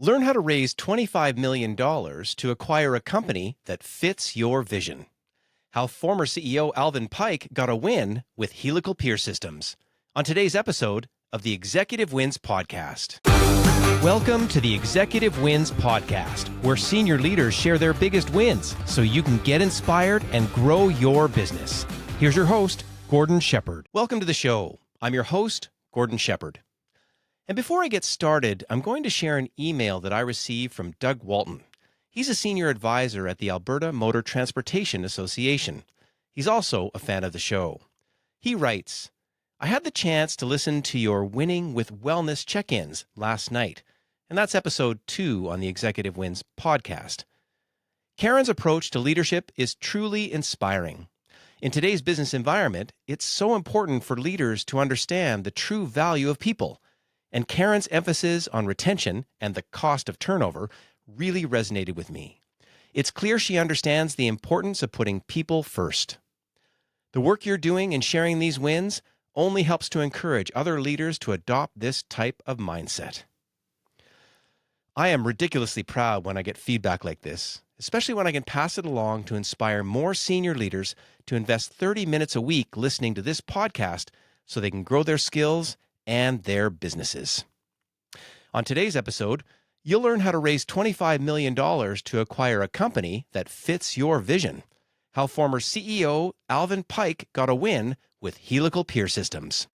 Learn how to raise $25 million to acquire a company that fits your vision. How former CEO Alvin Pyke got a win with helical pier systems. On today's episode of the Executive Wins Podcast. Welcome to the Executive Wins Podcast, where senior leaders share their biggest wins so you can get inspired and grow your business. Here's your host, Gordon Shepherd. Welcome to the show. I'm your host, Gordon Shepherd. And before I get started, I'm going to share an email that I received from Doug Walton. He's a senior advisor at the Alberta Motor Transportation Association. He's also a fan of the show. He writes, I had the chance to listen to your Winning with Wellness check-ins last night, and that's episode 2 on the Executive Wins podcast. Karen's approach to leadership is truly inspiring. In today's business environment, it's so important for leaders to understand the true value of people. And Karen's emphasis on retention and the cost of turnover really resonated with me. It's clear she understands the importance of putting people first. The work you're doing in sharing these wins only helps to encourage other leaders to adopt this type of mindset. I am ridiculously proud when I get feedback like this, especially when I can pass it along to inspire more senior leaders to invest 30 minutes a week listening to this podcast so they can grow their skills and their businesses. On today's episode, you'll learn how to raise $25 million to acquire a company that fits your vision. How former CEO Alvin Pyke got a win with helical pier systems.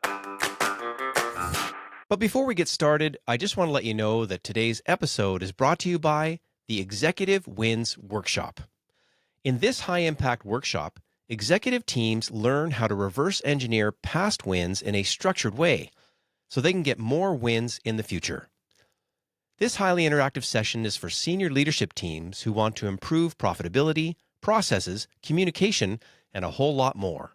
But before we get started, I just want to let you know that today's episode is brought to you by the Executive Wins Workshop. In this high-impact workshop, executive teams learn how to reverse engineer past wins in a structured way, so they can get more wins in the future. This highly interactive session is for senior leadership teams who want to improve profitability, processes, communication, and a whole lot more.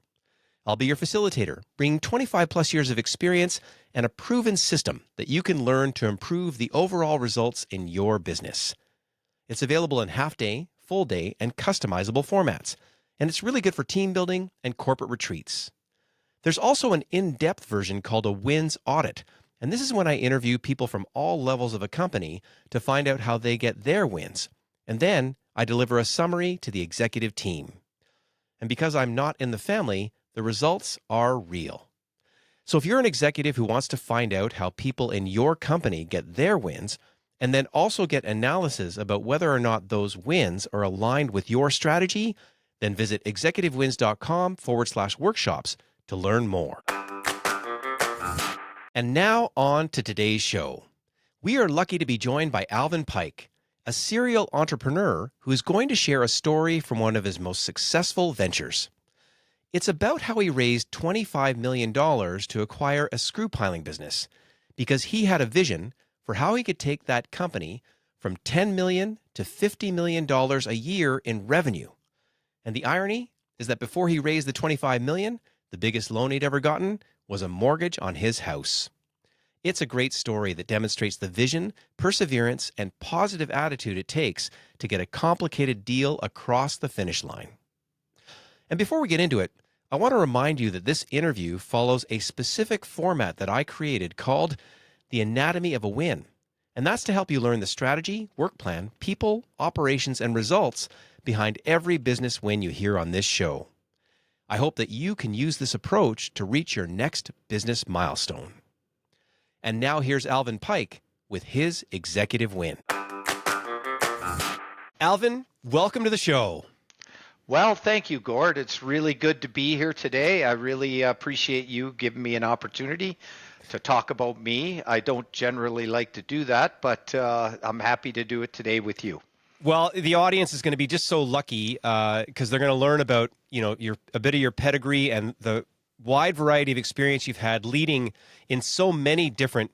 I'll be your facilitator, bringing 25 plus years of experience and a proven system that you can learn to improve the overall results in your business. It's available in half-day, full-day, and customizable formats, and it's really good for team building and corporate retreats. There's also an in-depth version called a Wins Audit, and this is when I interview people from all levels of a company to find out how they get their wins, and then I deliver a summary to the executive team. And because I'm not in the family, the results are real. So if you're an executive who wants to find out how people in your company get their wins, and then also get analysis about whether or not those wins are aligned with your strategy, then visit executivewins.com/workshops to learn more. And now on to today's show. We are lucky to be joined by Alvin Pyke, a serial entrepreneur who is going to share a story from one of his most successful ventures. It's about how he raised $25 million to acquire a screw piling business because he had a vision for how he could take that company from $10 million to $50 million a year in revenue. And the irony is that before he raised the $25 million, the biggest loan he'd ever gotten was a mortgage on his house. It's a great story that demonstrates the vision, perseverance, and positive attitude it takes to get a complicated deal across the finish line. And before we get into it, I want to remind you that this interview follows a specific format that I created called The Anatomy of a Win. And that's to help you learn the strategy, work plan, people, operations, and results behind every business win you hear on this show. I hope that you can use this approach to reach your next business milestone. And now here's Alvin Pyke with his executive win. Alvin, welcome to the show. Well, thank you, Gord. It's really good to be here today. I really appreciate you giving me an opportunity to talk about me. I don't generally like to do that, but I'm happy to do it today with you. Well, the audience is going to be just so lucky because they're going to learn about, a bit of your pedigree and the wide variety of experience you've had leading in so many different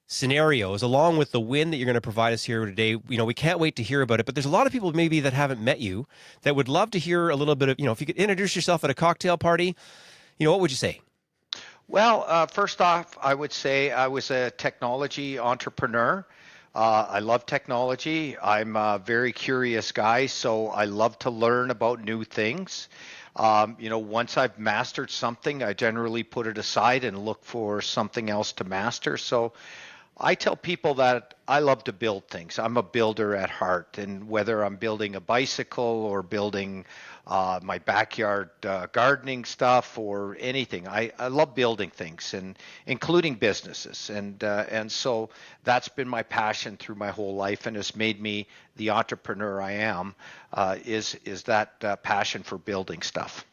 scenarios, along with the win that you're going to provide us here today. We can't wait to hear about it, but there's a lot of people maybe that haven't met you that would love to hear a little bit of, if you could introduce yourself at a cocktail party, what would you say? Well, first off, I would say I was a technology entrepreneur. I love technology. I'm a very curious guy, so I love to learn about new things. Once I've mastered something, I generally put it aside and look for something else to master. So I tell people that I love to build things. I'm a builder at heart, and whether I'm building a bicycle or building my backyard gardening stuff or anything, I love building things, and including businesses, and so that's been my passion through my whole life, and has made me the entrepreneur I am. Is that passion for building stuff?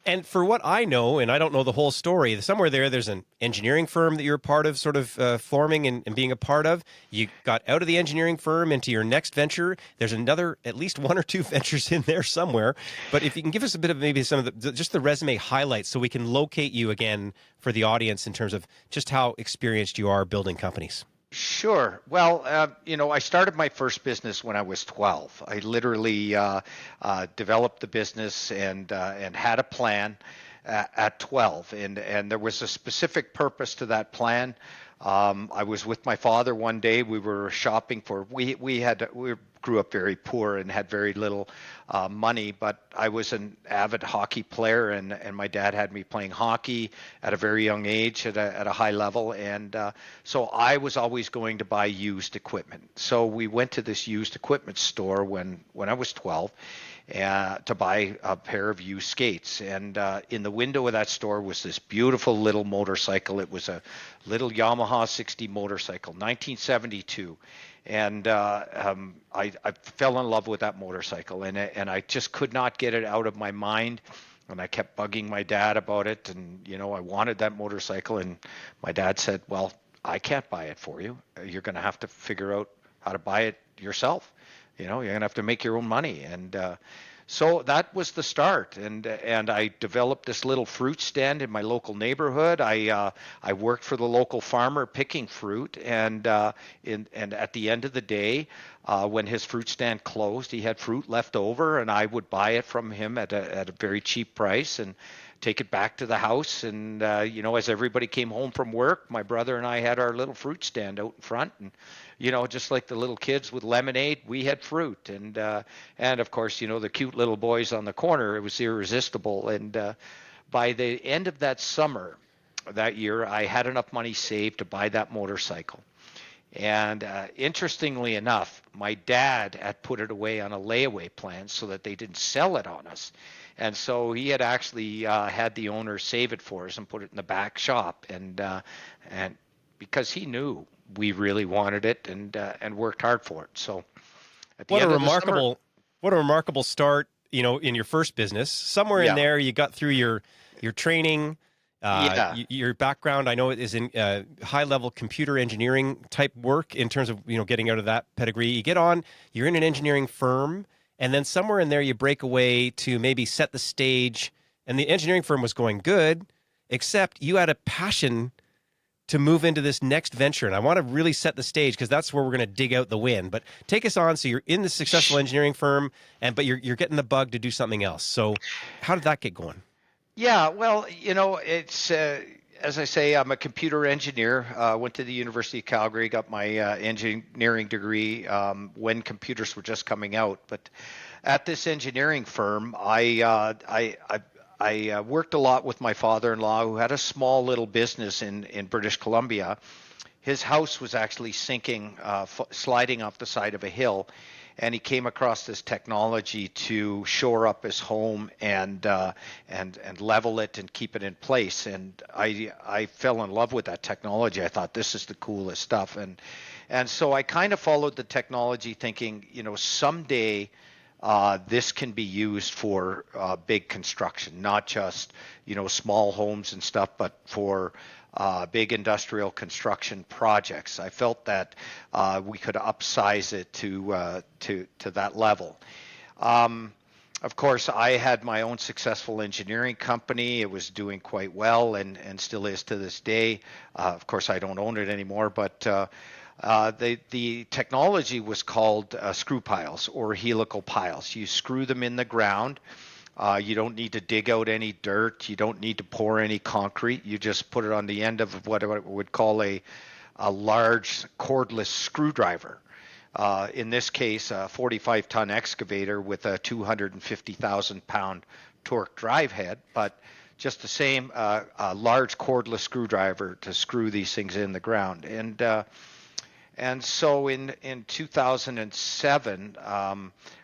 And for what I know, and I don't know the whole story, somewhere there's an engineering firm that you're a part of, sort of forming and being a part of. You got out of the engineering firm into your next venture. There's another, at least one or two ventures in there somewhere. But if you can give us a bit of maybe some of just the resume highlights so we can locate you again for the audience in terms of just how experienced you are building companies. Sure. Well, I started my first business when I was 12. I literally developed the business and had a plan at 12, and there was a specific purpose to that plan. I was with my father one day. We were shopping for we grew up very poor and had very little money, but I was an avid hockey player, and my dad had me playing hockey at a very young age at a high level, and so I was always going to buy used equipment. So we went to this used equipment store when I was 12 to buy a pair of used skates. And in the window of that store was this beautiful little motorcycle. It was a little Yamaha 60 motorcycle, 1972. And I fell in love with that motorcycle, and I just could not get it out of my mind. And I kept bugging my dad about it, and I wanted that motorcycle. And my dad said, "Well, I can't buy it for you. You're going to have to figure out how to buy it yourself. You're going to have to make your own money." And so that was the start, and I developed this little fruit stand in my local neighborhood. I worked for the local farmer picking fruit, and at the end of the day, when his fruit stand closed, he had fruit left over, and I would buy it from him at a very cheap price and take it back to the house. And as everybody came home from work, my brother and I had our little fruit stand out in front, and just like the little kids with lemonade, we had fruit, and of course, the cute little boys on the corner. It was irresistible. And by the end of that summer, that year, I had enough money saved to buy that motorcycle. And interestingly enough, my dad had put it away on a layaway plan so that they didn't sell it on us. And so he had actually had the owner save it for us and put it in the back shop. And because he knew we really wanted it, and worked hard for it. So at the What a end of the summer, remarkable start, in your first business. Somewhere in yeah, there, you got through your training, yeah. your background. I know it is in high level computer engineering type work in terms of getting out of that pedigree. You get on, you're in an engineering firm, and then somewhere in there, you break away to maybe set the stage. And the engineering firm was going good, except you had a passion to move into this next venture. And I want to really set the stage because that's where we're going to dig out the win. But take us on. So you're in the successful engineering firm, but you're getting the bug to do something else. So how did that get going? Yeah, well, it's as I say, I'm a computer engineer. Went to the University of Calgary, got my engineering degree when computers were just coming out. But at this engineering firm, I worked a lot with my father-in-law, who had a small little business in British Columbia. His house was actually sinking, sliding off the side of a hill, and he came across this technology to shore up his home and level it and keep it in place. And I fell in love with that technology. I thought this is the coolest stuff, and so I kind of followed the technology, thinking, someday this can be used for big construction, not just small homes and stuff, but for big industrial construction projects. I felt that we could upsize it to that level. Of course, I had my own successful engineering company. It was doing quite well, and still is to this day. Of course, I don't own it anymore, but the technology was called screw piles or helical piles. You screw them in the ground. You don't need to dig out any dirt. You don't need to pour any concrete. You just put it on the end of what I would call a large cordless screwdriver. In this case, a 45-ton excavator with a 250,000-pound torque drive head, but just the same, a large cordless screwdriver to screw these things in the ground. And And so in 2007,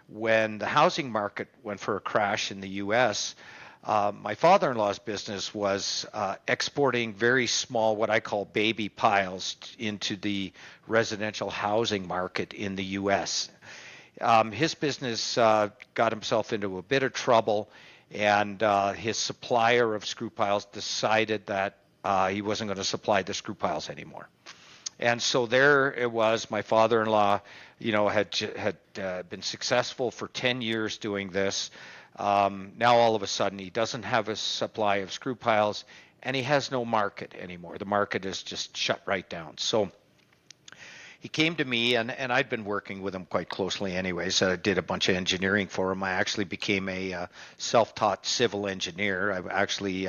when the housing market went for a crash in the U.S., my father-in-law's business was exporting very small, what I call baby piles, into the residential housing market in the U.S. His business got himself into a bit of trouble, and his supplier of screw piles decided that he wasn't going to supply the screw piles anymore. And so there it was. My father-in-law, had been successful for 10 years doing this. Now all of a sudden he doesn't have a supply of screw piles, and he has no market anymore. The market is just shut right down. So he came to me, and I'd been working with him quite closely anyways. I did a bunch of engineering for him. I actually became a self-taught civil engineer. I actually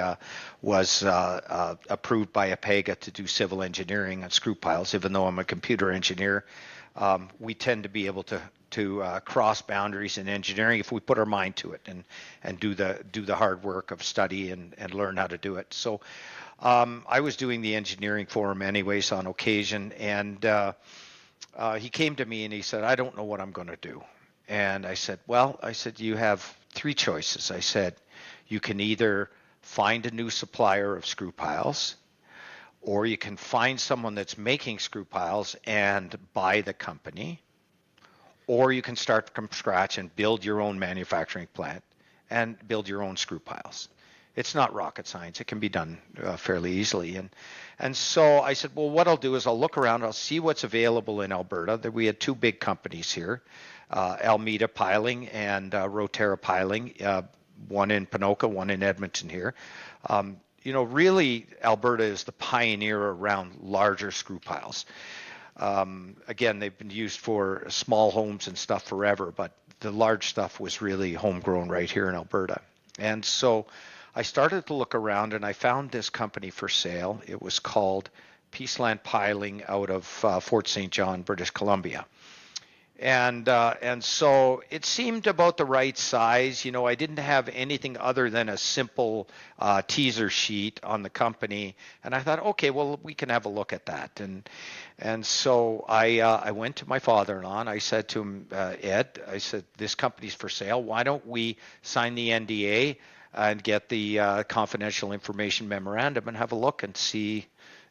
was approved by APEGA to do civil engineering on screw piles. Even though I'm a computer engineer, we tend to be able to cross boundaries in engineering if we put our mind to it and do the hard work of study and learn how to do it. So I was doing the engineering for him anyways on occasion, and he came to me and he said, "I don't know what I'm going to do." And I said, you have three choices. I said, you can either find a new supplier of screw piles, or you can find someone that's making screw piles and buy the company, or you can start from scratch and build your own manufacturing plant and build your own screw piles. It's not rocket science. It can be done fairly easily. And so I said, well, what I'll do is I'll look around. I'll see what's available in Alberta. We had two big companies here, Almeida Piling and Roterra Piling, one in Ponoka, one in Edmonton here. Really, Alberta is the pioneer around larger screw piles. Again, they've been used for small homes and stuff forever, but the large stuff was really homegrown right here in Alberta. And so I started to look around, and I found this company for sale. It was called Peaceland Piling out of Fort St. John, British Columbia. And so it seemed about the right size. I didn't have anything other than a simple teaser sheet on the company, and I thought, okay, well, we can have a look at that. And so I went to my father-in-law and I said to him, Ed, I said, this company's for sale. Why don't we sign the NDA and get the confidential information memorandum and have a look and see,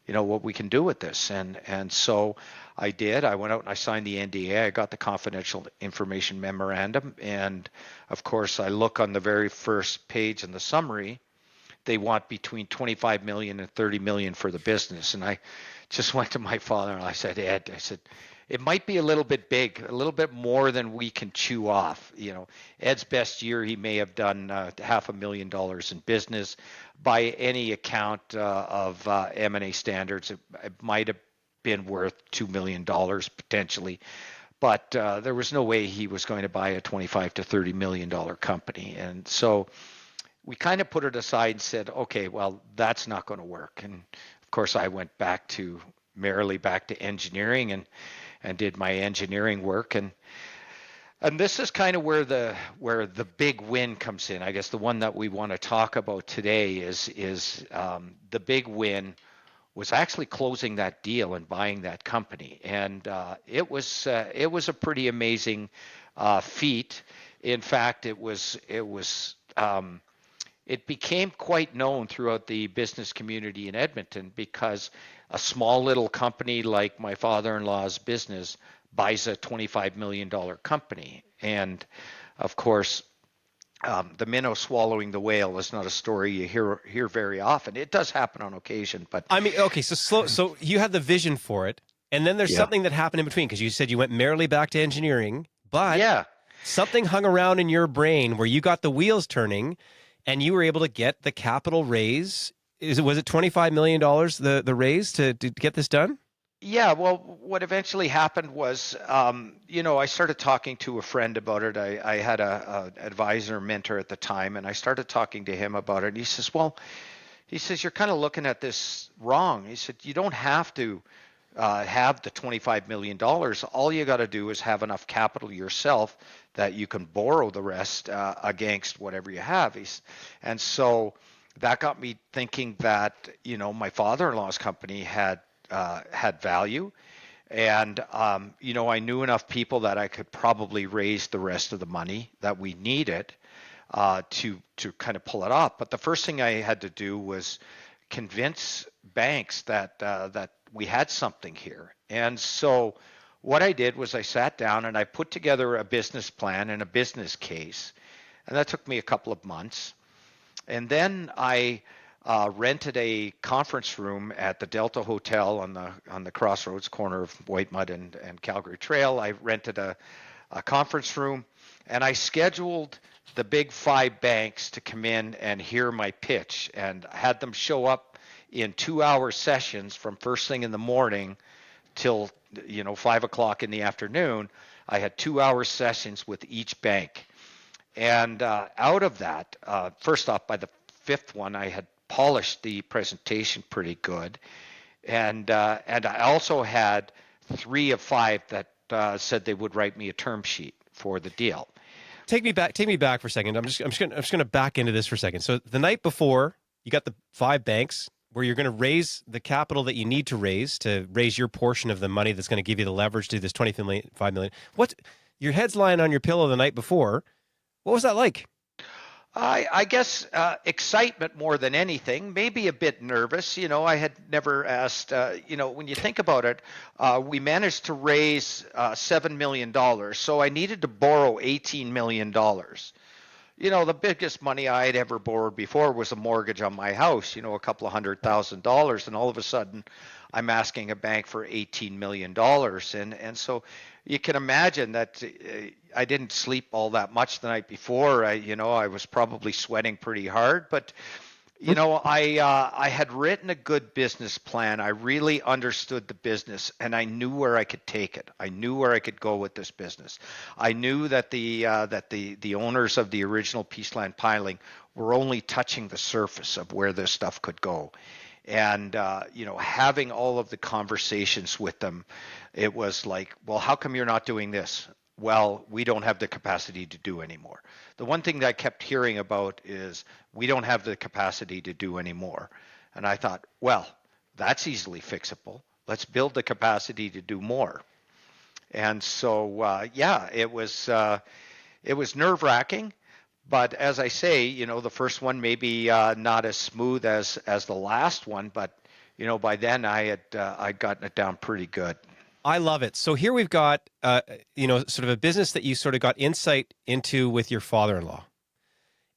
what we can do with this. And so I did. I went out and I signed the NDA. I got the confidential information memorandum. And of course, I look on the very first page in the summary. They want between 25 million and 30 million for the business. And I just went to my father and I said, Ed, it might be a little bit big, a little bit more than we can chew off. Ed's best year, he may have done $500,000 in business. By any account of M&A standards, it might have been worth $2 million potentially. But there was no way he was going to buy a $25 to $30 million company. And so we kind of put it aside and said, okay, well, that's not going to work. And of course, I went merrily back to engineering and did my engineering work. And this is kind of where the big win comes in. I guess the one that we want to talk about today is the big win was actually closing that deal and buying that company. And it was a pretty amazing feat. In fact, it became quite known throughout the business community in Edmonton because a small little company like my father-in-law's business buys a $25 million company. And of course, the minnow swallowing the whale is not a story you hear very often. It does happen on occasion, but I mean, okay, so you had the vision for it, and then there's something that happened in between, because you said you went merrily back to engineering, but something hung around in your brain where you got the wheels turning and you were able to get the capital raise. Was it $25 million, the raise to get this done? Yeah, well, what eventually happened was, I started talking to a friend about it. I had a advisor, mentor at the time, and I started talking to him about it. And he says, you're kind of looking at this wrong. He said, you don't have to have the $25 million. All you got to do is have enough capital yourself that you can borrow the rest against whatever you have. And so that got me thinking that, my father-in-law's company had value. And I knew enough people that I could probably raise the rest of the money that we needed to kind of pull it off. But the first thing I had to do was convince banks that we had something here. And so what I did was I sat down and I put together a business plan and a business case, and that took me a couple of months. And then I rented a conference room at the Delta Hotel on the crossroads corner of Whitemud and Calgary Trail. I rented a conference room, and I scheduled the big five banks to come in and hear my pitch, and had them show up in 2 hour sessions from first thing in the morning till 5 o'clock in the afternoon. I had 2 hour sessions with each bank. And out of that, first off, by the fifth one, I had polished the presentation pretty good, and I also had 3 of 5 that said they would write me a term sheet for the deal. Take me back for a second. I'm just gonna back into this for a second. So the night before, you got the 5 banks where you're going to raise the capital that you need to raise your portion of the money that's going to give you the leverage to this $25 million. What, your head's lying on your pillow the night before. What was that like? I guess excitement more than anything, maybe a bit nervous. I had never asked, when you think about it, we managed to raise $7 million. So I needed to borrow $18 million. The biggest money I had ever borrowed before was a mortgage on my house, a couple of $100,000. And all of a sudden, I'm asking a bank for $18 million. And so you can imagine that I didn't sleep all that much the night before. I was probably sweating pretty hard, but I had written a good business plan. I really understood the business, and I knew where I could take it. I knew where I could go with this business. I knew that the owners of the original Peaceland Piling were only touching the surface of where this stuff could go. And having all of the conversations with them, it was like, well, how come you're not doing this? Well, we don't have the capacity to do anymore. The one thing that I kept hearing about is we don't have the capacity to do anymore. And I thought, well, that's easily fixable. Let's build the capacity to do more. And so, it was nerve-wracking. But as I say, the first one maybe not as smooth as the last one, but by then I'd gotten it down pretty good. I love it. So here we've got, sort of a business that you sort of got insight into with your father-in-law.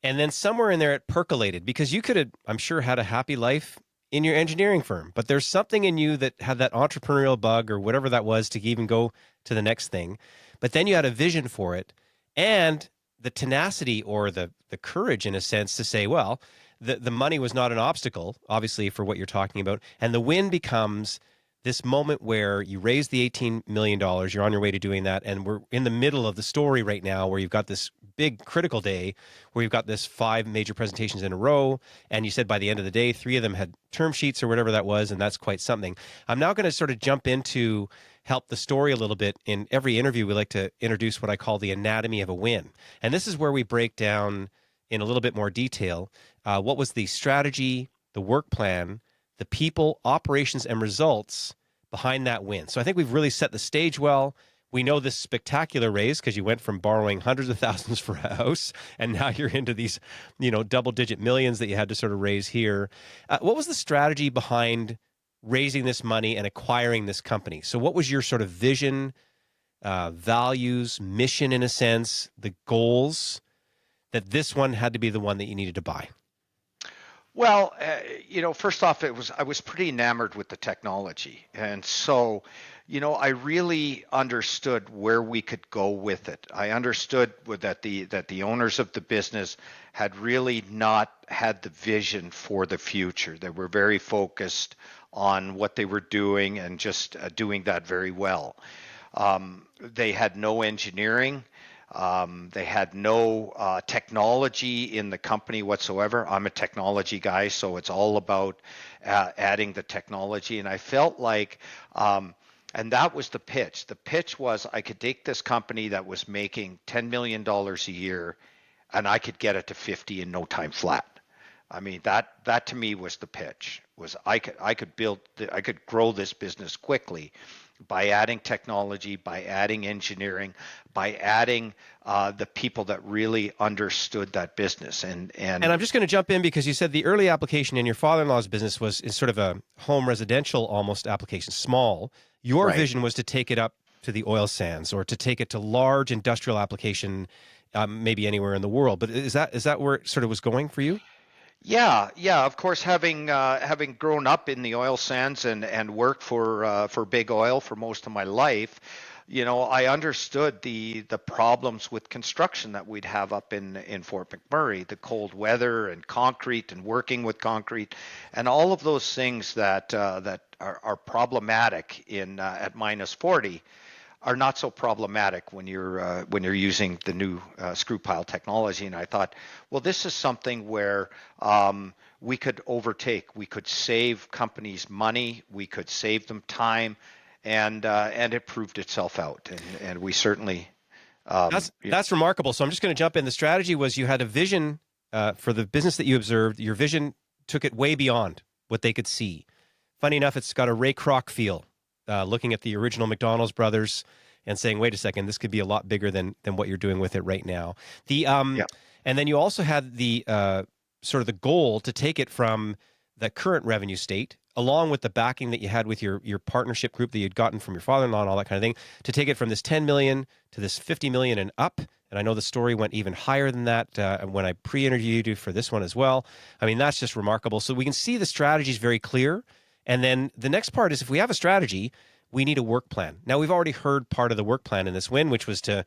And then somewhere in there it percolated, because you could have, I'm sure, had a happy life in your engineering firm, but there's something in you that had that entrepreneurial bug or whatever that was to even go to the next thing. But then you had a vision for it and the tenacity or the courage, in a sense, to say, well, the money was not an obstacle, obviously, for what you're talking about. And the win becomes this moment where you raise the $18 million, you're on your way to doing that, and we're in the middle of the story right now where you've got this big critical day where you've got this 5 major presentations in a row, and you said by the end of the day, 3 of them had term sheets or whatever that was, and that's quite something. I'm now going to sort of jump into help the story a little bit. In every interview, we like to introduce what I call the anatomy of a win. And this is where we break down in a little bit more detail what was the strategy, the work plan, the people, operations, and results behind that win. So I think we've really set the stage well. We know this spectacular raise because you went from borrowing hundreds of thousands for a house, and now you're into these, double-digit millions that you had to sort of raise here. What was the strategy behind raising this money and acquiring this company? So what was your sort of vision, values, mission, in a sense, the goals that this one had to be the one that you needed to buy? Well, first off, I was pretty enamored with the technology, and so, I really understood where we could go with it. I understood that the owners of the business had really not had the vision for the future. They were very focused on what they were doing and just doing that very well. They had no engineering. They had no technology in the company whatsoever. I'm a technology guy, so it's all about adding the technology. And I felt like, and that was the pitch. The pitch was I could take this company that was making $10 million a year, and I could get it to 50 in no time flat. I mean, that to me was the pitch. Was I could grow this business quickly, by adding technology, by adding engineering, by adding the people that really understood that business. And I'm just going to jump in because you said the early application in your father-in-law's business is sort of a home residential almost application, small. Your right. vision was to take it up to the oil sands or to take it to large industrial application, maybe anywhere in the world. But is that where it sort of was going for you? Yeah, yeah. Of course, having grown up in the oil sands and worked for big oil for most of my life, I understood the problems with construction that we'd have up in Fort McMurray, the cold weather and concrete and working with concrete, and all of those things that are problematic in at minus 40 are not so problematic when you're using the new screw pile technology. And I thought, well, this is something where we could overtake. We could save companies money. We could save them time, and it proved itself out. And we certainly. That's remarkable. So I'm just going to jump in. The strategy was you had a vision for the business that you observed. Your vision took it way beyond what they could see. Funny enough, it's got a Ray Kroc feel, looking at the original McDonald's brothers and saying, "Wait a second, this could be a lot bigger than what you're doing with it right now." Yeah. And then you also had the sort of the goal to take it from the current revenue state, along with the backing that you had with your partnership group that you'd gotten from your father-in-law and all that kind of thing, to take it from this 10 million to this 50 million and up. And I know the story went even higher than that when I pre-interviewed you for this one as well. I mean, that's just remarkable. So we can see the strategy is very clear. And then the next part is if we have a strategy, we need a work plan. Now, we've already heard part of the work plan in this win, which was to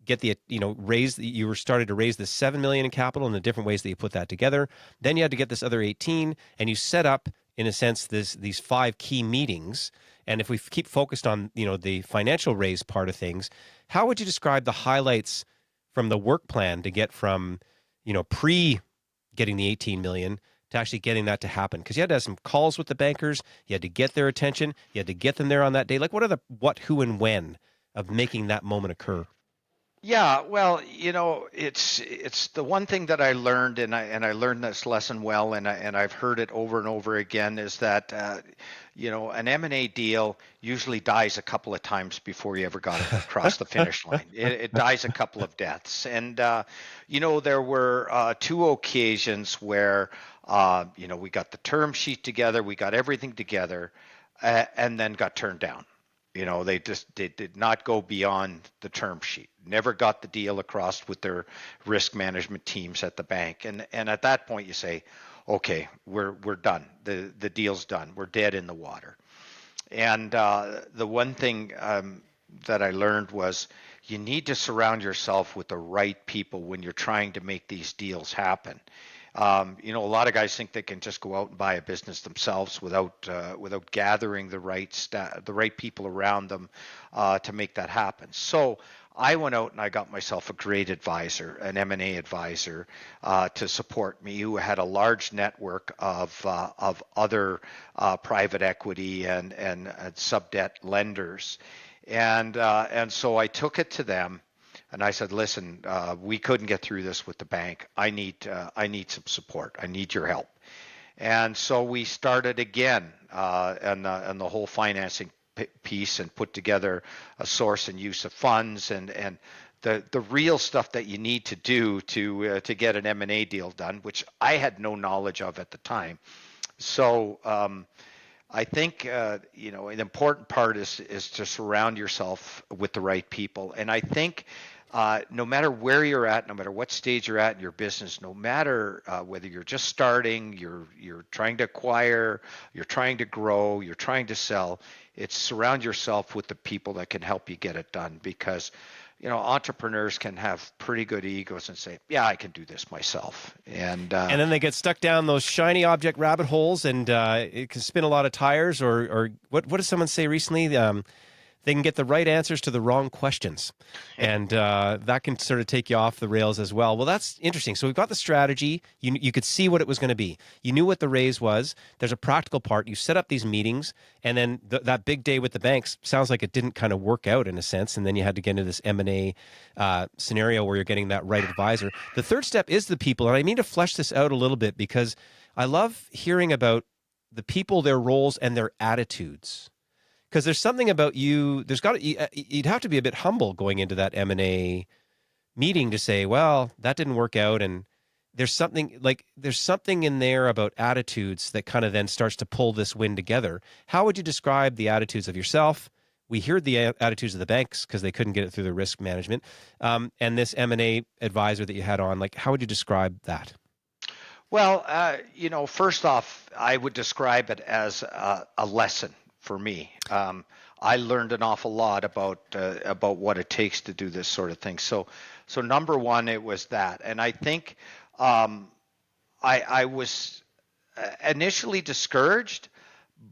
get the, you were started to raise the 7 million in capital and the different ways that you put that together. Then you had to get this other 18, and you set up, in a sense, these 5 key meetings. And if we keep focused on, the financial raise part of things, how would you describe the highlights from the work plan to get from, pre getting the 18 million to actually getting that to happen? Because you had to have some calls with the bankers. You had to get their attention. You had to get them there on that day. Like, what are the what, who, and when of making that moment occur? Yeah, well, it's the one thing that I learned, and I learned this lesson well, and I've heard it over and over again, is that an M&A deal usually dies a couple of times before you ever got it across the finish line. It dies a couple of deaths, and there were 2 occasions where we got the term sheet together, we got everything together, and then got turned down. They did not go beyond the term sheet. Never got the deal across with their risk management teams at the bank. And at that point you say, okay, we're done. The deal's done. We're dead in the water. And the one thing that I learned was you need to surround yourself with the right people when you're trying to make these deals happen. A lot of guys think they can just go out and buy a business themselves without gathering the right people around them to make that happen. So I went out and I got myself a great advisor, an M&A advisor, to support me, who had a large network of other private equity and sub debt lenders, and so I took it to them. And I said, listen, we couldn't get through this with the bank. I need some support. I need your help. And so we started again and the whole financing piece, and put together a source and use of funds and the real stuff that you need to do to get an M&A deal done, which I had no knowledge of at the time. So I think an important part is to surround yourself with the right people. And I think no matter where you're at, no matter what stage you're at in your business, no matter whether you're just starting, you're trying to acquire, you're trying to grow, you're trying to sell, it's surround yourself with the people that can help you get it done. Because entrepreneurs can have pretty good egos and say, yeah, I can do this myself. And then they get stuck down those shiny object rabbit holes, and it can spin a lot of tires. Or what did someone say recently? They can get the right answers to the wrong questions, and that can sort of take you off the rails as well. Well, that's interesting. So we've got the strategy. You could see what it was going to be. You knew what the raise was. There's a practical part. You set up these meetings, and then that big day with the banks sounds like it didn't kind of work out in a sense, and then you had to get into this M&A scenario where you're getting that right advisor. The third step is the people, and I mean to flesh this out a little bit because I love hearing about the people, their roles, and their attitudes. Because there's something about you. You'd have to be a bit humble going into that M&A meeting to say, well, that didn't work out, and there's something in there about attitudes that kind of then starts to pull this win together. How would you describe the attitudes of yourself? We heard the attitudes of the banks because they couldn't get it through the risk management, and this M&A advisor that you had on. Like, how would you describe that? Well, first off, I would describe it as a lesson for me. I learned an awful lot about what it takes to do this sort of thing. So number one, it was that, and I think I was initially discouraged,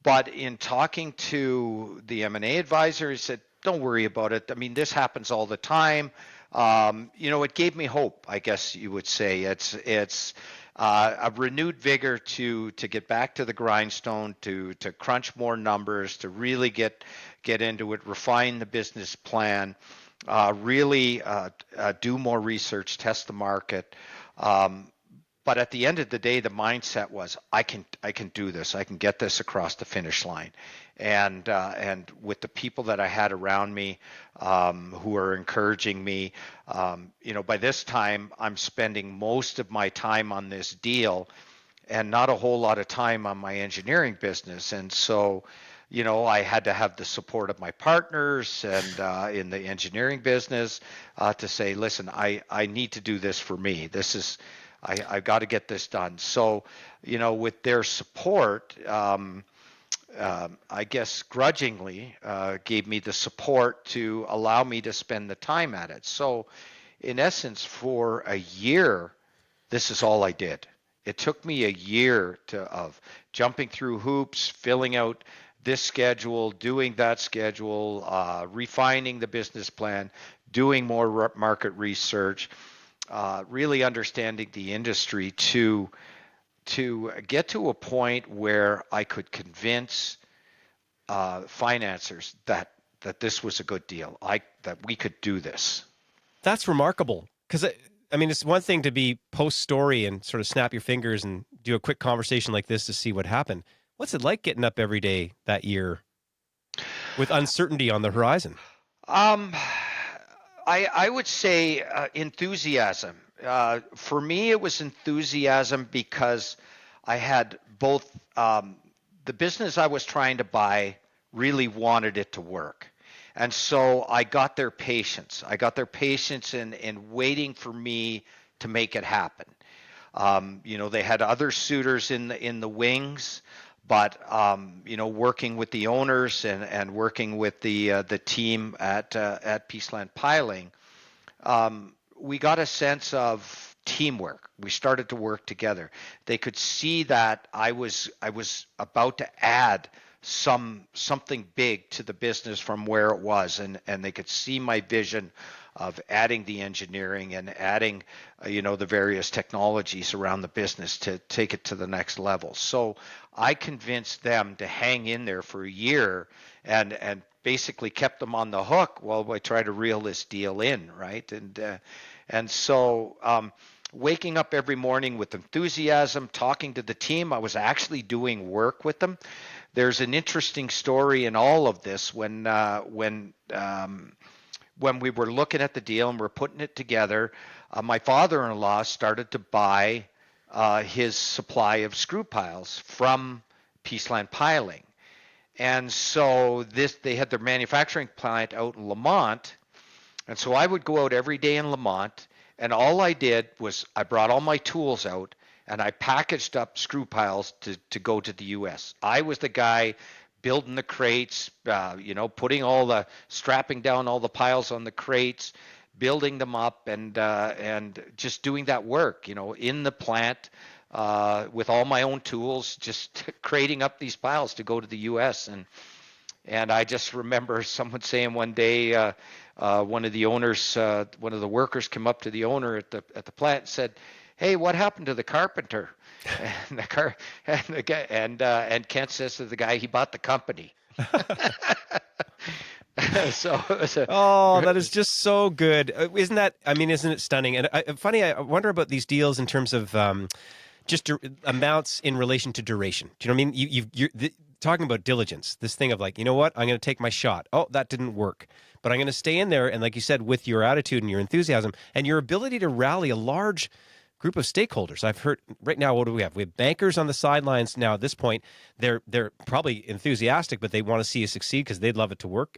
but in talking to the M&A advisor, he said, "Don't worry about it. I mean, this happens all the time." It gave me hope, I guess you would say. It's a renewed vigor to get back to the grindstone, to crunch more numbers, to really get into it, refine the business plan, really do more research, test the market. But at the end of the day, the mindset was, I can do this. I can get this across the finish line. And with the people that I had around me who were encouraging me, by this time I'm spending most of my time on this deal and not a whole lot of time on my engineering business. And so, I had to have the support of my partners and in the engineering business to say, listen, I need to do this for me. I've got to get this done. So, with their support, I guess grudgingly gave me the support to allow me to spend the time at it. So, in essence, for a year, this is all I did. It took me a year of jumping through hoops, filling out this schedule, doing that schedule, refining the business plan, doing more market research, really understanding the industry to get to a point where I could convince financiers that this was a good deal, that we could do this. That's remarkable, because I mean, it's one thing to be post-story and sort of snap your fingers and do a quick conversation like this to see what happened. What's it like getting up every day that year with uncertainty on the horizon? I would say enthusiasm. For me, it was enthusiasm because I had both the business I was trying to buy really wanted it to work. And so I got their patience. I got their patience in waiting for me to make it happen. They had other suitors in the wings, but working with the owners and working with the team at Peaceland Piling, we got a sense of teamwork. We started to work together. They could see that I was about to add something big to the business from where it was, and they could see my vision of adding the engineering and adding the various technologies around the business to take it to the next level. So I convinced them to hang in there for a year and basically kept them on the hook while I try to reel this deal in, right? And so waking up every morning with enthusiasm, talking to the team, I was actually doing work with them. There's an interesting story in all of this when we were looking at the deal and we're putting it together. My father-in-law started to buy his supply of screw piles from Peaceland Piling. And so they had their manufacturing plant out in Lamont. And so I would go out every day in Lamont, and all I did was I brought all my tools out and I packaged up screw piles to go to the U.S. I was the guy building the crates, strapping down all the piles on the crates, building them up, and just doing that work, in the plant with all my own tools, just crating up these piles to go to the U.S. And I just remember someone saying one day, one of the workers came up to the owner at the plant and said, "Hey, what happened to the carpenter?" And Kent says to the guy, "He bought the company." That is just so good. Isn't it stunning? And I wonder about these deals in terms of just amounts in relation to duration. Do you know what I mean? talking about diligence, this thing of like, you know what, I'm going to take my shot. Oh, that didn't work. But I'm going to stay in there. And like you said, with your attitude and your enthusiasm and your ability to rally a large group of stakeholders. I've heard right now, what do we have? We have bankers on the sidelines now. At this point, they're probably enthusiastic, but they want to see you succeed because they'd love it to work.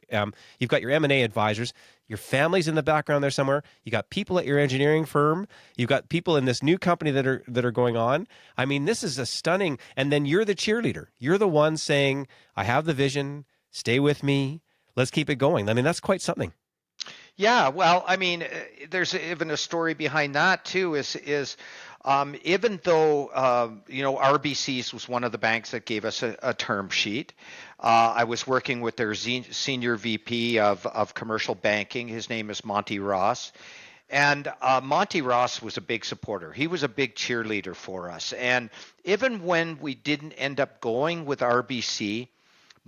You've got your M&A advisors, your family's in the background there somewhere. You got people at your engineering firm. You've got people in this new company that are going on. I mean, this is a stunning. And then you're the cheerleader. You're the one saying, "I have the vision. Stay with me. Let's keep it going." I mean, that's quite something. Yeah, well, I mean, there's even a story behind that too. Even though RBC's was one of the banks that gave us a term sheet, I was working with their senior VP of commercial banking. His name is Monty Ross. And Monty Ross was a big supporter. He was a big cheerleader for us. And even when we didn't end up going with RBC,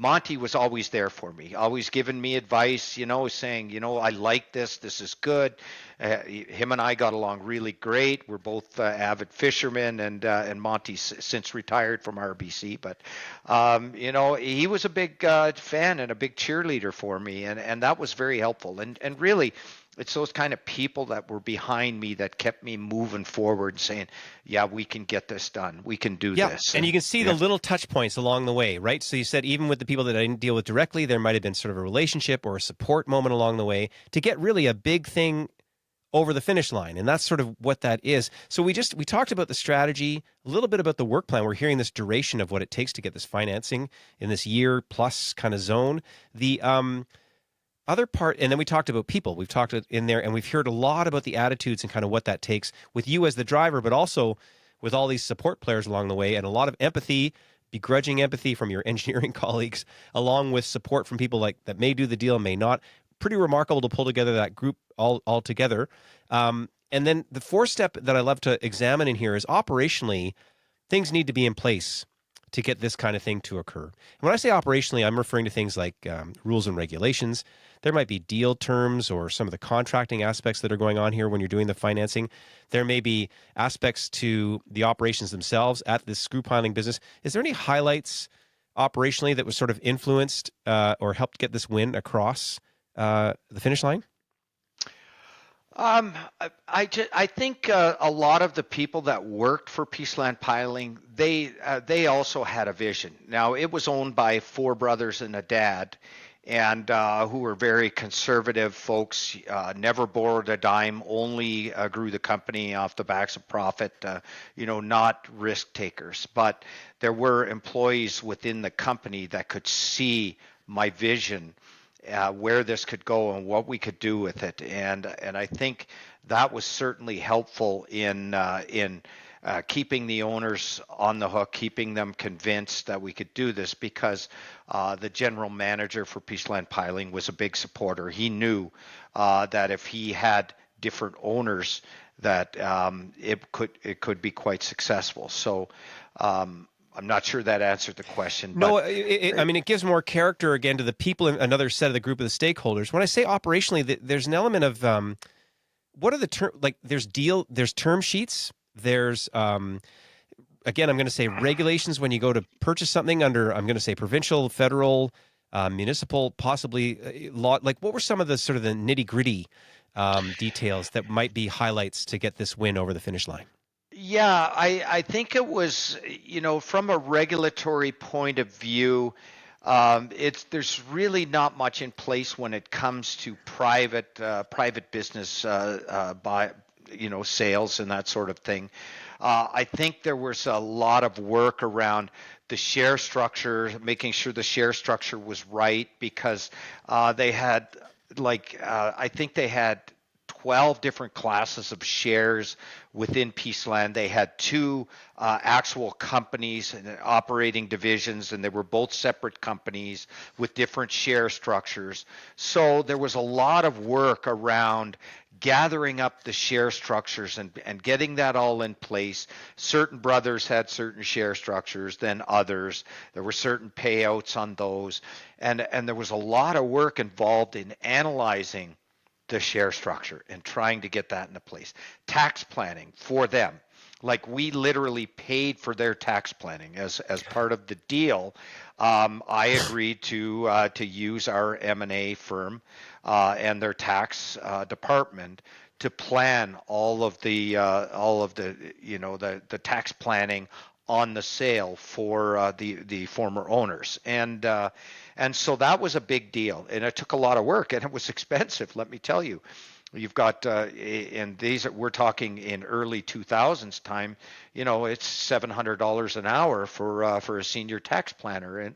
Monty was always there for me, always giving me advice, saying, I like this. This is good. Him and I got along really great. We're both avid fishermen, and Monty's since retired from RBC. But, he was a big fan and a big cheerleader for me, and that was very helpful. And really, it's those kind of people that were behind me that kept me moving forward and saying, yeah, we can get this done. We can do this. And you can see the little touch points along the way, right? So you said even with the people that I didn't deal with directly, there might have been sort of a relationship or a support moment along the way to get really a big thing over the finish line. And that's sort of what that is. So we talked about the strategy, a little bit about the work plan. We're hearing this duration of what it takes to get this financing in this year plus kind of zone. The other part, and then we talked about people. We've talked in there, and we've heard a lot about the attitudes and kind of what that takes with you as the driver, but also with all these support players along the way, and a lot of empathy, begrudging empathy from your engineering colleagues, along with support from people like that may do the deal, may not. Pretty remarkable to pull together that group all together. And then the fourth step that I love to examine in here is operationally, things need to be in place to get this kind of thing to occur. And when I say operationally, I'm referring to things like rules and regulations. There might be deal terms or some of the contracting aspects that are going on here when you're doing the financing. There may be aspects to the operations themselves at this screw piling business. Is there any highlights operationally that was sort of influenced or helped get this win across the finish line? I think a lot of the people that worked for Peaceland Piling, they also had a vision. Now, it was owned by four brothers and a dad, and who were very conservative folks, never borrowed a dime, only grew the company off the backs of profit, not risk takers. But there were employees within the company that could see my vision, where this could go and what we could do with it, and I think that was certainly helpful in keeping the owners on the hook, keeping them convinced that we could do this, because the general manager for Peaceland Piling was a big supporter. He knew that if he had different owners, that it could be quite successful. So. I'm not sure that answered the question. No, I mean, it gives more character again to the people in another set of the group of the stakeholders. When I say operationally, there's an element of what are the term, like there's term sheets. There's again, I'm going to say regulations when you go to purchase something under, I'm going to say provincial, federal, municipal, possibly law. Like what were some of the sort of the nitty gritty details that might be highlights to get this win over the finish line? Yeah, I think it was, from a regulatory point of view, there's really not much in place when it comes to private business by sales and that sort of thing. I think there was a lot of work around the share structure, making sure the share structure was right, because they had I think they had 12 different classes of shares within Peaceland. They had two actual companies and operating divisions, and they were both separate companies with different share structures. So there was a lot of work around gathering up the share structures and getting that all in place. Certain brothers had certain share structures than others. There were certain payouts on those. And there was a lot of work involved in analyzing the share structure and trying to get that into place. Tax planning for them. Like we literally paid for their tax planning as part of the deal. I agreed to use our M&A firm and their tax department to plan all of the the tax planning on the sale for the former owners, and so that was a big deal, and it took a lot of work, and it was expensive. Let me tell you. You've got, and these we're talking in early 2000s time. It's $700 an hour for a senior tax planner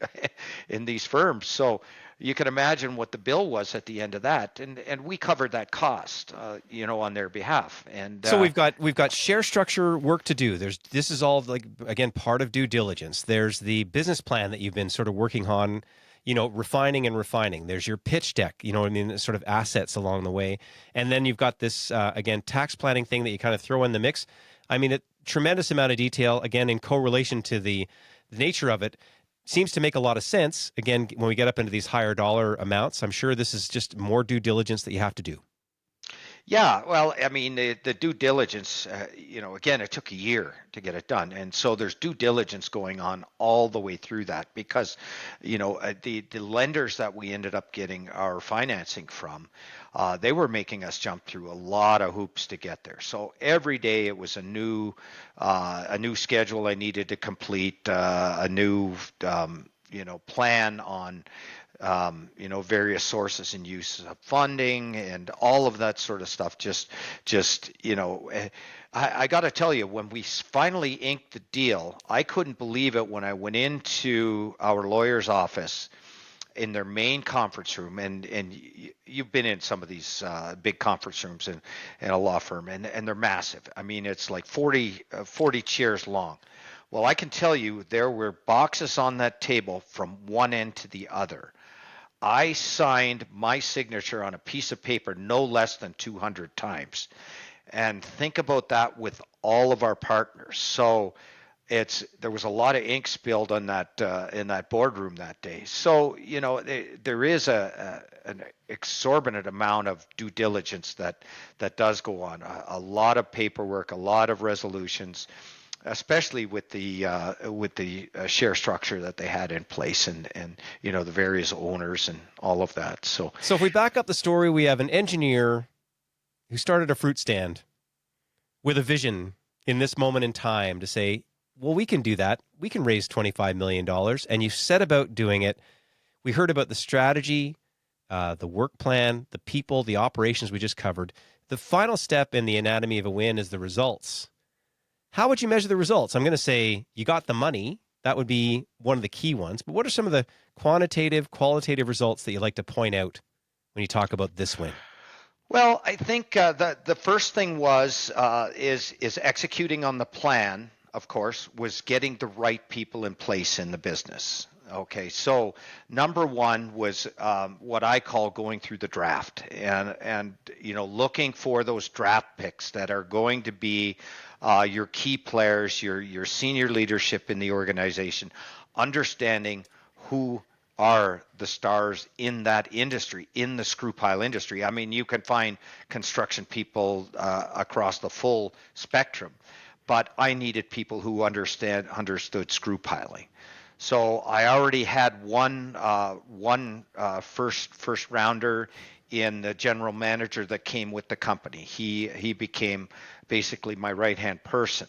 in these firms. So you can imagine what the bill was at the end of that, and we covered that cost, on their behalf. And So we've got share structure work to do. This is all, like, again, part of due diligence. There's the business plan that you've been sort of working on, refining and refining. There's your pitch deck, sort of assets along the way. And then you've got this, again, tax planning thing that you kind of throw in the mix. I mean, a tremendous amount of detail, again, in correlation to the nature of it. Seems to make a lot of sense. Again, when we get up into these higher dollar amounts, I'm sure this is just more due diligence that you have to do. Yeah, well, I mean, the due diligence, again, it took a year to get it done. And so there's due diligence going on all the way through that because, the lenders that we ended up getting our financing from, they were making us jump through a lot of hoops to get there. So every day it was a new schedule I needed to complete, a new, plan on various sources and uses of funding and all of that sort of stuff. I got to tell you, when we finally inked the deal, I couldn't believe it when I went into our lawyer's office in their main conference room, and you've been in some of these big conference rooms in a law firm, and they're massive. I mean, it's like 40 chairs long. Well, I can tell you there were boxes on that table from one end to the other. I signed my signature on a piece of paper no less than 200 times. And think about that with all of our partners. So there was a lot of ink spilled on that in that boardroom that day. So there is an exorbitant amount of due diligence that does go on. A lot of paperwork, a lot of resolutions, especially with the share structure that they had in place, and the various owners and all of that. So if we back up the story, we have an engineer who started a fruit stand with a vision in this moment in time to say, well, we can do that. We can raise $25 million. And you set about doing it. We heard about the strategy, the work plan, the people, the operations we just covered. The final step in the anatomy of a win is the results. How would you measure the results? I'm going to say you got the money. That would be one of the key ones. But what are some of the quantitative, qualitative results that you like to point out when you talk about this win? Well, I think the first thing is executing on the plan. Of course, was getting the right people in place in the business. Okay, so number one was what I call going through the draft, and looking for those draft picks that are going to be your key players, your senior leadership in the organization, understanding who are the stars in that industry, in the screw pile industry. I mean, you can find construction people across the full spectrum, but I needed people who understood screw piling. So I already had one first rounder in the general manager that came with the company. He became basically my right hand person.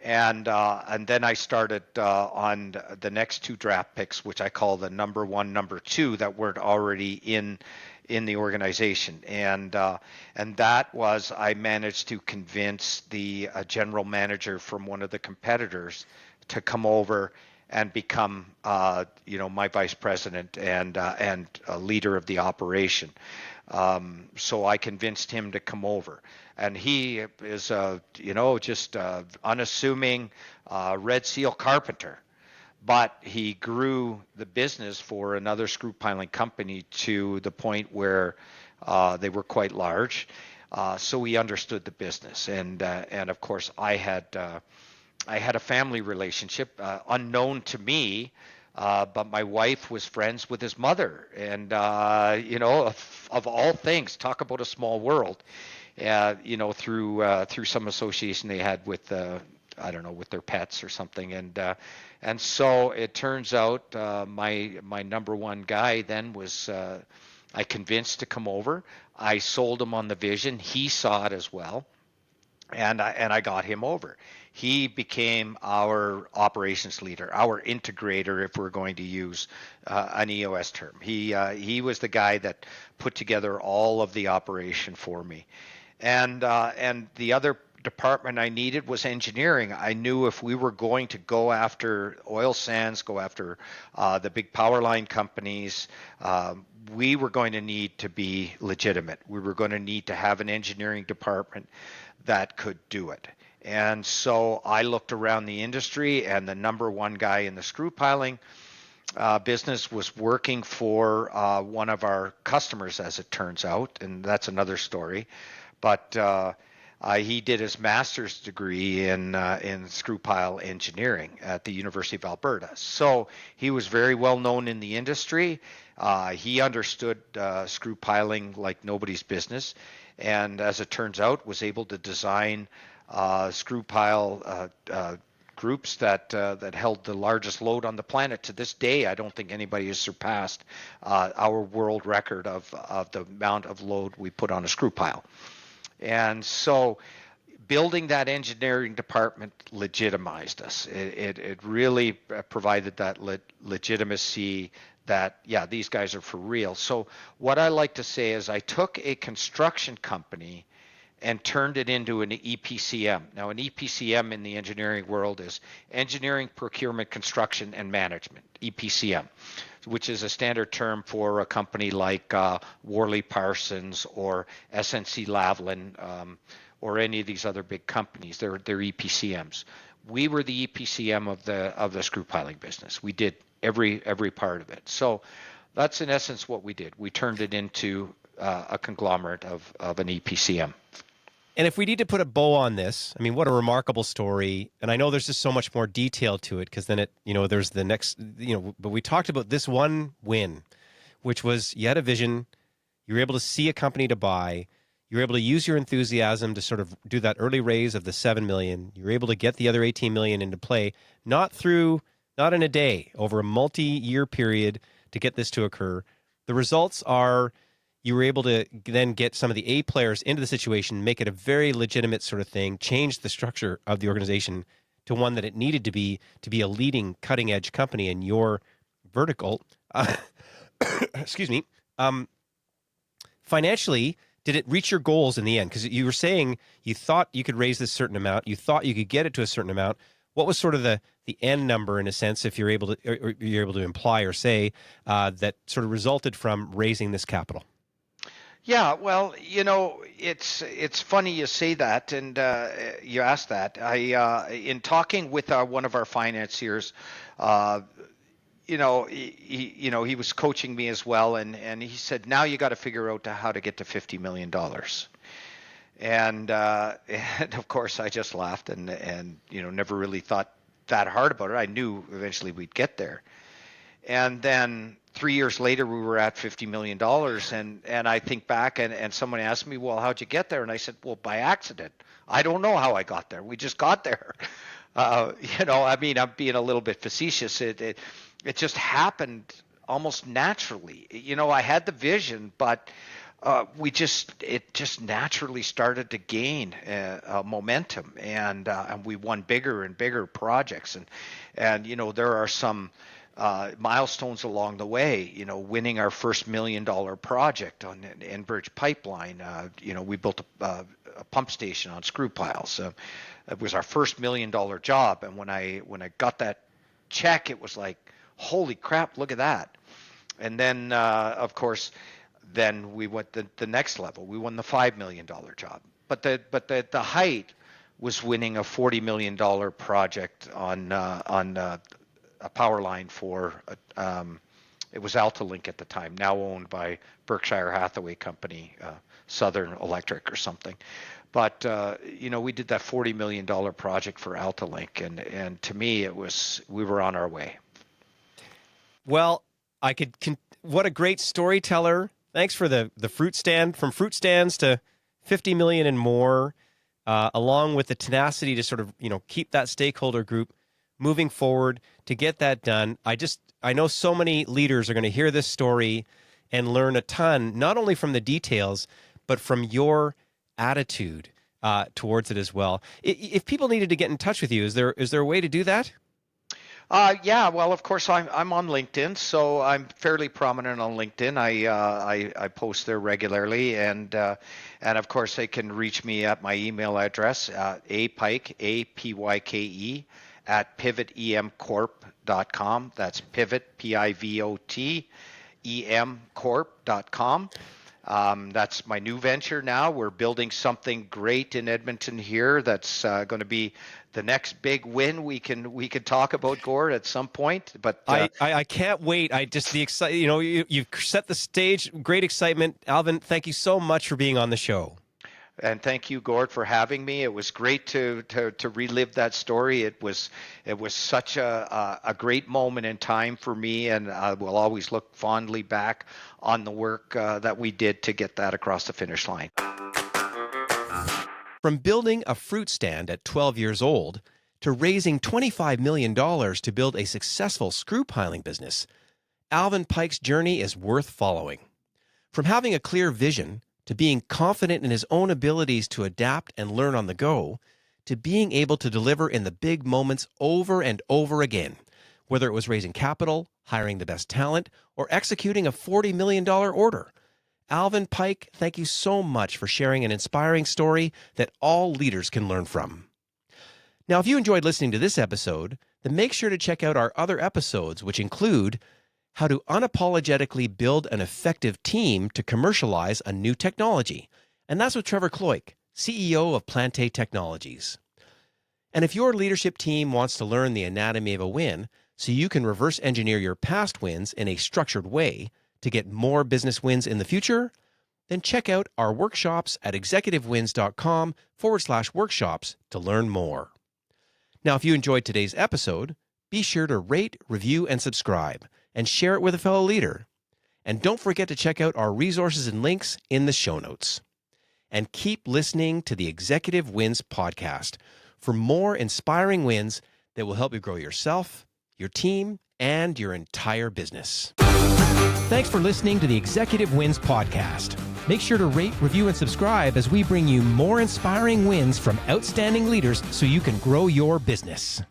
And then I started on the next two draft picks, which I call the number one, number two, that weren't already in the organization. And that was, I managed to convince the general manager from one of the competitors to come over and become my vice president and a leader of the operation. So I convinced him to come over, and he is just unassuming Red Seal carpenter, but he grew the business for another screw piling company to the point where they were quite large. So he understood the business, and of course I had a family relationship unknown to me. But my wife was friends with his mother, and of all things, talk about a small world. through some association they had with I don't know, with their pets or something, and so it turns out my number one guy then was I convinced to come over. I sold him on the vision. He saw it as well, and I got him over. He became our operations leader, our integrator, if we're going to use an EOS term. He was the guy that put together all of the operation for me, and the other department I needed was engineering. I knew if we were going to go after oil sands, go after the big power line companies, we were going to need to be legitimate. We were going to need to have an engineering department that could do it. And so I looked around the industry, and the number one guy in the screw piling business was working for one of our customers, as it turns out, and that's another story. But he did his master's degree in screw pile engineering at the University of Alberta. So he was very well known in the industry. He understood screw piling like nobody's business, and as it turns out, was able to design screw pile groups that held the largest load on the planet. To this day, I don't think anybody has surpassed our world record of the amount of load we put on a screw pile. And so building that engineering department legitimized us. It really provided that legitimacy that, yeah, these guys are for real. So what I like to say is I took a construction company and turned it into an EPCM. Now, an EPCM in the engineering world is engineering, procurement, construction, and management, EPCM, which is a standard term for a company like Worley Parsons or SNC Lavalin or any of these other big companies. They're EPCMs. We were the EPCM of the screw piling business. We did every part of it. So that's in essence what we did. We turned it into a conglomerate of an EPCM. And if we need to put a bow on this, I mean, what a remarkable story. And I know there's just so much more detail to it because then there's the next, but we talked about this one win, which was you had a vision, you were able to see a company to buy, you were able to use your enthusiasm to sort of do that early raise of the $7 million. You were able to get the other $18 million into play, not in a day, over a multi-year period to get this to occur. The results are you were able to then get some of the A players into the situation, make it a very legitimate sort of thing, change the structure of the organization to one that it needed to be a leading cutting-edge company in your vertical. Excuse me. Financially, did it reach your goals in the end? Because you were saying you thought you could raise this certain amount. You thought you could get it to a certain amount. What was sort of the end number, in a sense, if you're able to imply or say that sort of resulted from raising this capital? Yeah, well, it's funny you say that, and you asked that. In talking with one of our financiers, he was coaching me as well, and he said, now you got to figure out how to get to $50 million. And of course, I just laughed and never really thought that hard about it. I knew eventually we'd get there. And then 3 years later, we were at $50 million. And I think back and someone asked me, well, how'd you get there? And I said, well, by accident. I don't know how I got there. We just got there. I mean, I'm being a little bit facetious. It just happened almost naturally. I had the vision, but it just naturally started to gain momentum, and we won bigger and bigger projects. And there are some milestones along the way, winning our first $1 million project on an Enbridge pipeline. We built a pump station on screw piles. It was our first $1 million job. And when I got that check, it was like, holy crap, look at that. And then, of course, then we went the next level. We won the $5 million job. But the height was winning a $40 million project on a power line for it was AltaLink at the time, now owned by Berkshire Hathaway Company, Southern Electric or something. But we did that $40 million project for AltaLink, and to me we were on our way. Well, what a great storyteller. Thanks for the fruit stand, from fruit stands to $50 million and more, along with the tenacity to sort of, keep that stakeholder group moving forward to get that done. I know so many leaders are going to hear this story and learn a ton, not only from the details, but from your attitude towards it as well. If people needed to get in touch with you, is there a way to do that? Yeah, well, of course, I'm on LinkedIn, so I'm fairly prominent on LinkedIn. I post there regularly, and of course, they can reach me at my email address, apyke, apyke, at pivotemcorp.com. That's pivot, pivot, emcorp.com. That's my new venture now. We're building something great in Edmonton here. That's going to be the next big win we can talk about, Gord, at some point. But I can't wait. I just you've set the stage. Great excitement, Alvin. Thank you so much for being on the show. And thank you, Gord, for having me. It was great to relive that story. It was such a great moment in time for me, and I will always look fondly back on the work that we did to get that across the finish line. From building a fruit stand at 12 years old to raising $25 million to build a successful screw piling business, Alvin Pyke's journey is worth following. From having a clear vision to being confident in his own abilities to adapt and learn on the go, to being able to deliver in the big moments over and over again, whether it was raising capital, hiring the best talent, or executing a $40 million order. Alvin Pyke, thank you so much for sharing an inspiring story that all leaders can learn from. Now, if you enjoyed listening to this episode, then make sure to check out our other episodes, which include how to unapologetically build an effective team to commercialize a new technology. And that's with Trevor Cloyk, CEO of Plante Technologies. And if your leadership team wants to learn the anatomy of a win so you can reverse engineer your past wins in a structured way to get more business wins in the future, then check out our workshops at executivewins.com/workshops to learn more. Now, if you enjoyed today's episode, be sure to rate, review, and subscribe, and share it with a fellow leader. And don't forget to check out our resources and links in the show notes. And keep listening to the Executive Wins podcast for more inspiring wins that will help you grow yourself, your team, and your entire business. Thanks for listening to the Executive Wins podcast. Make sure to rate, review, and subscribe as we bring you more inspiring wins from outstanding leaders so you can grow your business.